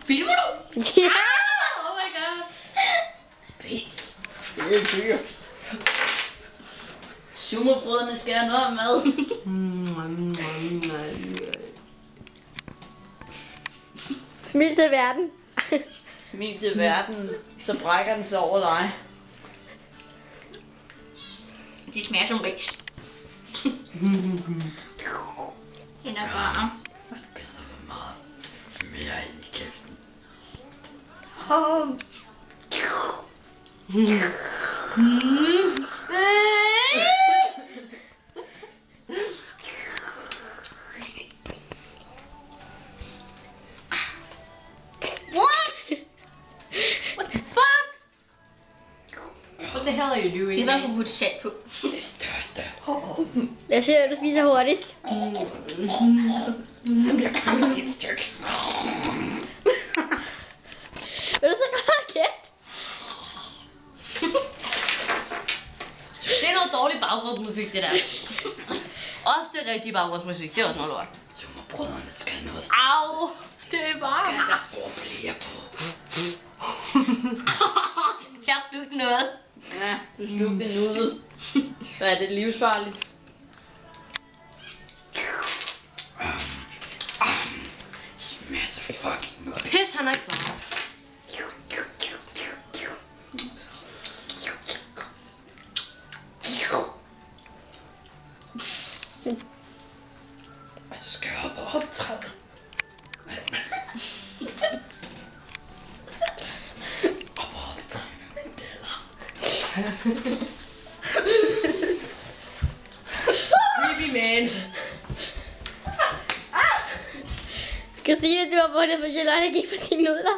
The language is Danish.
Filmer du? Ja. Oh my god. Spis. Fede dyr. Sumobrødrene skal have noget mad. Smil til verden. Smil til verden, så brækker den sig over dig. De smager som ris. Den er bare. Det pisser for meget mere ind i kæften. What the hell are you doing? Det er bare for at putte salt på. Det største. Lad os se, hvem du spiser hurtigst. Dit stykke. Vil du så godt have kæft? Det er noget dårlig baggrundsmusik, det der. Også det rigtige baggrundsmusik, det er også noget lort. Sumobrødrene skal have noget. Au! Det er bare... Skal der store flere på? Jeg slugte noget. Ja, du slugte en nude. Hvad er det livsfarligt? Det smager så fucking godt. Pis, han har ikke svaret. Og så skal jeg op og optræde. Op og optræde med mine deller. Creepy man. Christine, du har vundet for Charlotte gik på sine nudler.